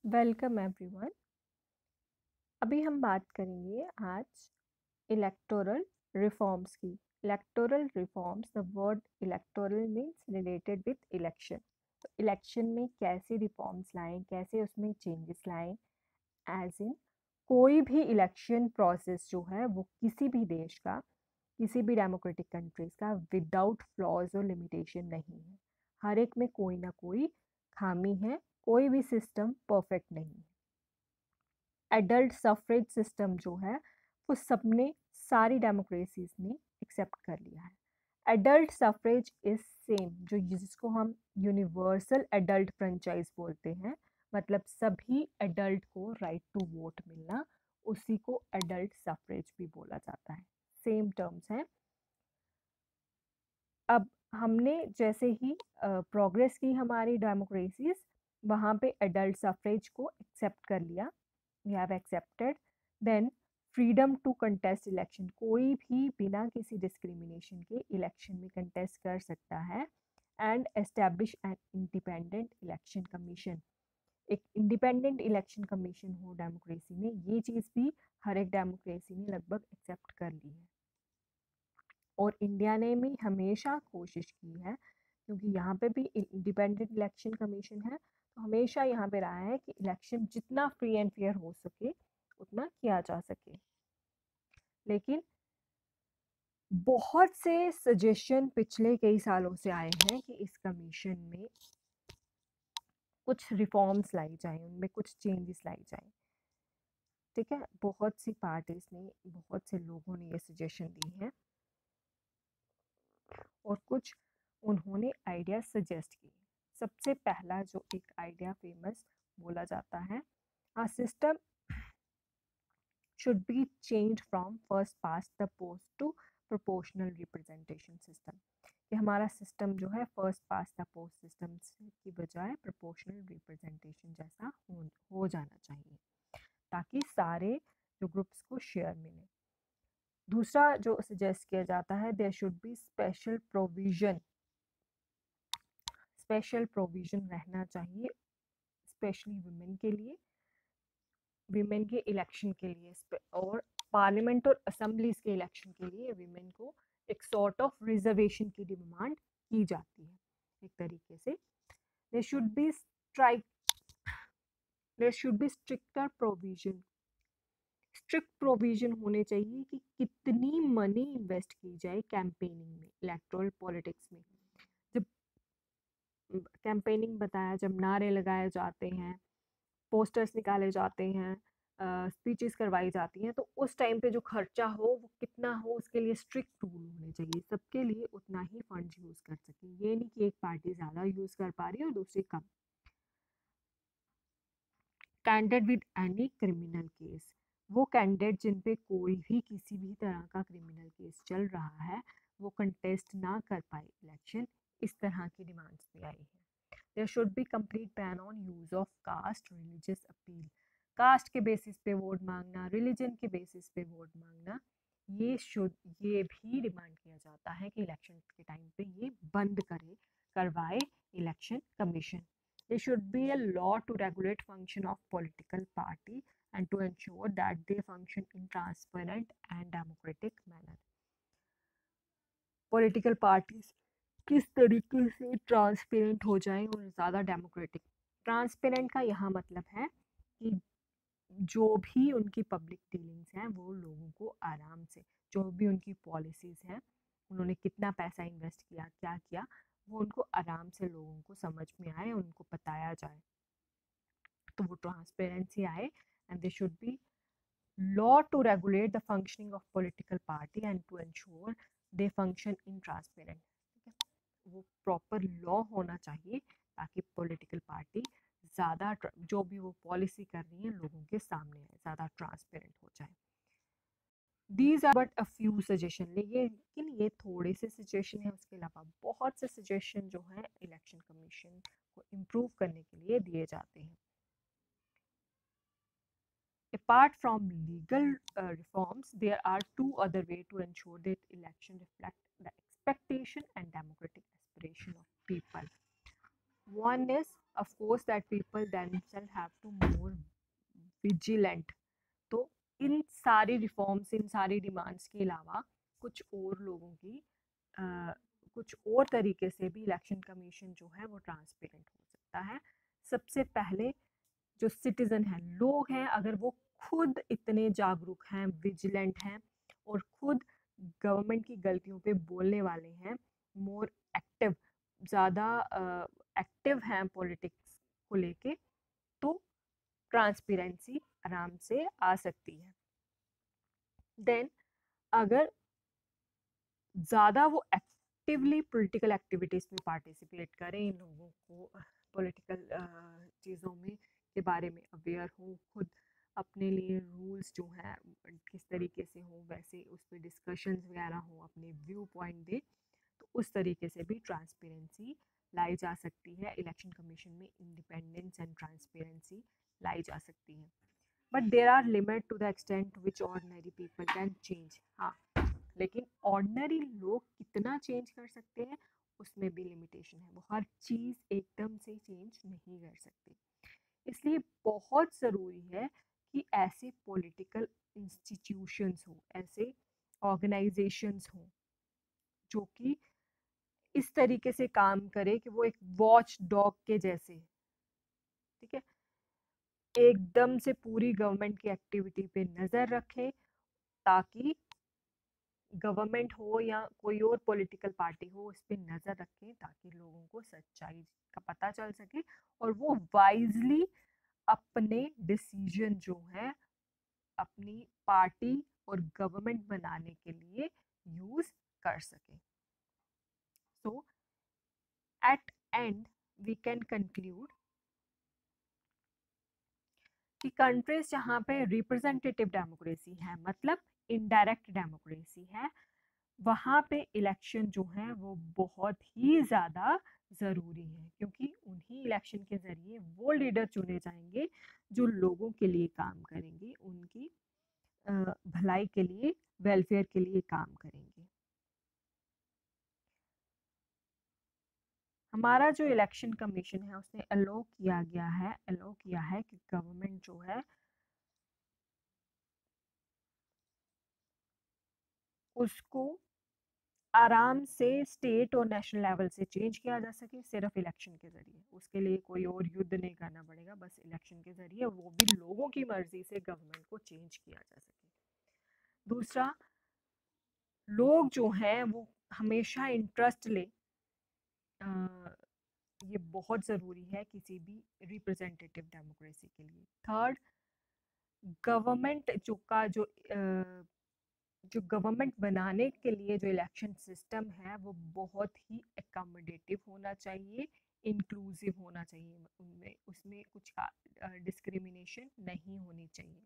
Welcome everyone. अभी हम बात करेंगे आज इलेक्टोरल रिफॉर्म्स की। Electoral reforms, the word electoral means related with election. तो इलेक्शन में कैसे रिफॉर्म्स लाएं, कैसे उसमें चेंजेस लाएं, एज इन कोई भी इलेक्शन प्रोसेस जो है वो किसी भी देश का, किसी भी डेमोक्रेटिक कंट्रीज का विदाउट फ्लॉज और लिमिटेशन नहीं है। हर एक में कोई ना कोई खामी है, कोई भी सिस्टम परफेक्ट नहीं है। एडल्ट सफरेज सिस्टम जो है वो सबने, सारी डेमोक्रेसीज ने एक्सेप्ट कर लिया है। एडल्ट सफरेज इज सेम, जो जिसको हम यूनिवर्सल एडल्ट फ्रेंचाइज बोलते हैं, मतलब सभी एडल्ट को राइट टू वोट मिलना, उसी को एडल्ट सफरेज भी बोला जाता है। सेम टर्म्स हैं। अब हमने जैसे ही प्रोग्रेस की हमारी डेमोक्रेसीज, वहाँ पे एडल्ट सफरेज को एक्सेप्ट कर लिया, we have accepted. Then freedom to contest election, कोई भी बिना किसी डिस्क्रिमिनेशन के इलेक्शन में कंटेस्ट कर सकता है। And establish an independent election commission, एक इंडिपेंडेंट इलेक्शन कमीशन हो डेमोक्रेसी में, ये चीज़ भी हर एक डेमोक्रेसी ने लगभग एक्सेप्ट कर ली है। और इंडिया ने भी हमेशा कोशिश की है, क्योंकि यहाँ पे भी इंडिपेंडेंट इलेक्शन कमीशन है, तो हमेशा यहाँ पे रहा है कि इलेक्शन जितना फ्री एंड फेयर हो सके उतना किया जा सके। लेकिन बहुत से सजेशन पिछले कई सालों से आए हैं कि इस कमीशन में कुछ रिफॉर्म्स लाई जाएं, उनमें कुछ चेंजेस लाई जाएं। ठीक है, बहुत सी पार्टीज ने, बहुत से लोगों ने ये सजेशन दी है और कुछ उन्होंने आइडिया सजेस्ट किए। सबसे पहला जो एक आइडिया फेमस बोला जाता है, a system should be change from first past the post to proportional representation system. कि हमारा सिस्टम जो है first past the post system की बजाय प्रोपोर्शनल रिप्रेजेंटेशन जैसा हो जाना चाहिए, ताकि सारे जो ग्रुप्स को शेयर मिले। दूसरा जो सजेस्ट किया जाता है, there should be special provision रहना चाहिए, स्पेशली वुमेन के लिए, विमेन के इलेक्शन के लिए, और पार्लियामेंट और असेंबलीज के इलेक्शन के लिए विमेन को एक सॉर्ट ऑफ रिजर्वेशन की डिमांड की जाती है एक तरीके से। There should be strike there should be strict provision होने चाहिए कि कितनी मनी इन्वेस्ट की जाए कैंपेनिंग में, इलेक्टोरल पॉलिटिक्स में। जब कैंपेनिंग बताया, जब नारे लगाए जाते हैं, पोस्टर्स निकाले जाते हैं, स्पीचेस करवाई जाती हैं, तो उस टाइम पे जो खर्चा हो वो कितना हो, उसके लिए स्ट्रिक्ट रूल होने चाहिए। सबके लिए उतना ही फंड्स यूज़ कर सके, ये नहीं कि एक पार्टी ज़्यादा यूज़ कर पा रही है और दूसरी कम। Candidate with any criminal case, वो कैंडिडेट जिन पे कोई भी किसी भी तरह का क्रिमिनल केस चल रहा है, वो कंटेस्ट ना कर पाए इलेक्शन, इस तरह की डिमांड्स भी आई है। There should be complete ban on use of caste religious appeal, caste के बेसिस पे वोट मांगना, रिलीजन के बेसिस पे वोट मांगना, ये भी डिमांड किया जाता है कि इलेक्शन के टाइम पे ये बंद करवाए election commission. There should be a law to regulate function of political party and to ensure that they function in transparent and democratic manner. Political parties किस तरीके से ट्रांसपेरेंट हो जाएं और ज़्यादा डेमोक्रेटिक। ट्रांसपेरेंट का यहाँ मतलब है कि जो भी उनकी पब्लिक डीलिंग्स हैं वो लोगों को आराम से, जो भी उनकी पॉलिसीज़ हैं, उन्होंने कितना पैसा इन्वेस्ट किया, क्या किया, वो उनको आराम से लोगों को समझ में आए, उनको बताया जाए, तो वो ट्रांसपेरेंसी आए। And they should be law to regulate the functioning of political party and to ensure they function in transparent। ठीक है, वो प्रॉपर लॉ होना चाहिए ताकि पॉलिटिकल पार्टी ज़्यादा जो भी वो पॉलिसी कर रही है लोगों के सामने है, ज़्यादा ट्रांसपेरेंट हो जाए। These are but a few suggestion, लेकिन ये थोड़े से सजेशन है, उसके अलावा बहुत से सजेशन जो हैं इलेक्शन कमीशन को इम्प्रूव करने के लिए दिए जाते हैं। Apart from legal reforms, there are two other ways to ensure that election reflect the expectation and democratic aspiration of people. One is of course that people themselves have to more vigilant. तो इन सारी reforms, इन सारी demands के अलावा कुछ और लोगों की कुछ और तरीके से भी इलेक्शन कमीशन जो है वो ट्रांसपेरेंट हो सकता है। सबसे पहले जो सिटीजन हैं, लोग हैं, अगर वो खुद इतने जागरूक हैं, विजिलेंट हैं और खुद गवर्नमेंट की गलतियों पे बोलने वाले हैं, मोर एक्टिव, ज़्यादा एक्टिव हैं पॉलिटिक्स को लेके, तो ट्रांसपेरेंसी आराम से आ सकती है। देन अगर ज़्यादा वो एक्टिवली पॉलिटिकल एक्टिविटीज़ में पार्टिसिपेट करें, इन लोगों को पॉलिटिकल चीज़ों में के बारे में अवेयर हो, खुद अपने लिए रूल्स जो हैं किस तरीके से हो, वैसे उस पर डिस्कशंस वगैरह हो, अपने व्यू पॉइंट दे, तो उस तरीके से भी ट्रांसपेरेंसी लाई जा सकती है। इलेक्शन कमीशन में इंडिपेंडेंस एंड ट्रांसपेरेंसी लाई जा सकती है। But there are limit to the extent which ordinary people can change. हाँ, लेकिन ऑर्डिनरी लोग कितना चेंज कर सकते हैं उसमें भी लिमिटेशन है। वो हर चीज़ एकदम से चेंज नहीं कर सकते। इसलिए बहुत ज़रूरी है कि ऐसे पॉलिटिकल इंस्टीट्यूशंस हो, ऐसे ऑर्गेनाइजेशंस हो जो कि इस तरीके से काम करे कि वो एक वॉच डॉग के जैसे, ठीक है, एकदम से पूरी गवर्नमेंट की एक्टिविटी पे नज़र रखे, ताकि गवर्नमेंट हो या कोई और पॉलिटिकल पार्टी हो उस पर नज़र रखें, ताकि लोगों को सच्चाई का पता चल सके और वो वाइजली अपने डिसीजन जो है अपनी पार्टी और गवर्नमेंट बनाने के लिए यूज कर सके। So at end we can conclude कि कंट्रीज जहाँ पे रिप्रेजेंटेटिव डेमोक्रेसी है, मतलब इनडायरेक्ट डेमोक्रेसी है, वहाँ पे इलेक्शन जो है वो बहुत ही ज़्यादा ज़रूरी है, क्योंकि उन्हीं इलेक्शन के ज़रिए वो लीडर चुने जाएंगे जो लोगों के लिए काम करेंगे, उनकी भलाई के लिए, वेलफेयर के लिए काम करेंगे। हमारा जो इलेक्शन कमीशन है उसने अलो किया है कि गवर्नमेंट जो है उसको आराम से स्टेट और नेशनल लेवल से चेंज किया जा सके, सिर्फ इलेक्शन के ज़रिए। उसके लिए कोई और युद्ध नहीं करना पड़ेगा, बस इलेक्शन के ज़रिए, वो भी लोगों की मर्जी से गवर्नमेंट को चेंज किया जा सके। दूसरा, लोग जो हैं वो हमेशा इंटरेस्ट ले, ये बहुत ज़रूरी है किसी भी रिप्रेजेंटेटिव डेमोक्रेसी के लिए। थर्ड, गवर्नमेंट जो गवर्नमेंट बनाने के लिए जो इलेक्शन सिस्टम है वो बहुत ही अकोमोडेटिव होना चाहिए, इंक्लूसिव होना चाहिए, उनमें उसमें कुछ डिस्क्रिमिनेशन नहीं होनी चाहिए।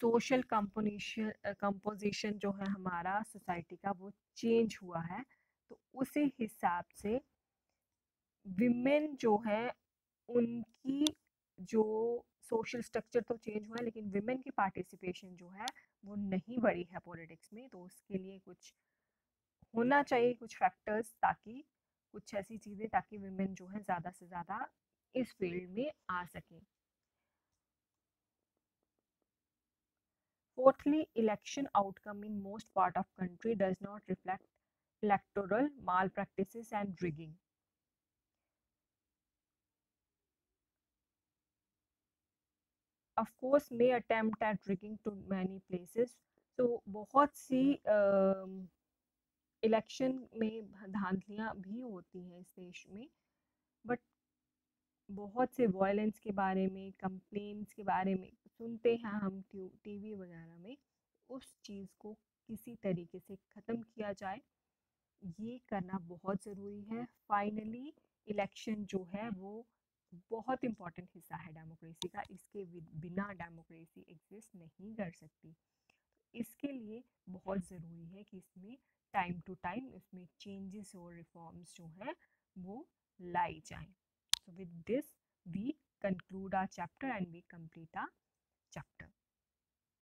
सोशल कंपोजिशन जो है हमारा सोसाइटी का वो चेंज हुआ है, तो उसी हिसाब से विमेन जो है उनकी जो सोशल स्ट्रक्चर तो चेंज हुआ है, लेकिन विमेन की पार्टिसिपेशन जो है वो नहीं बढ़ी है पॉलिटिक्स में। तो उसके लिए कुछ होना चाहिए, कुछ फैक्टर्स, ताकि कुछ ऐसी चीज़ें ताकि विमेन जो है ज़्यादा से ज़्यादा इस फील्ड में आ सकें। Fourthly, election outcome in most part of country does not reflect electoral malpractices and rigging. Of course, may attempt at rigging to many places. So बहुत सी इलेक्शन में धांधलियाँ भी होती हैं इस देश में, बट बहुत से वायलेंस के बारे में, कंप्लेंट्स के बारे में सुनते हैं हम टीवी वगैरह में। उस चीज़ को किसी तरीके से ख़त्म किया जाए, ये करना बहुत ज़रूरी है। फाइनली इलेक्शन जो है वो बहुत इम्पॉर्टेंट हिस्सा है डेमोक्रेसी का, इसके बिना डेमोक्रेसी एग्जिस्ट नहीं कर सकती। इसके लिए बहुत ज़रूरी है कि इसमें टाइम टू टाइम इसमें चेंजेस और रिफॉर्म्स जो हैं वो लाई जाएं। So with this we conclude our chapter and we complete our chapter.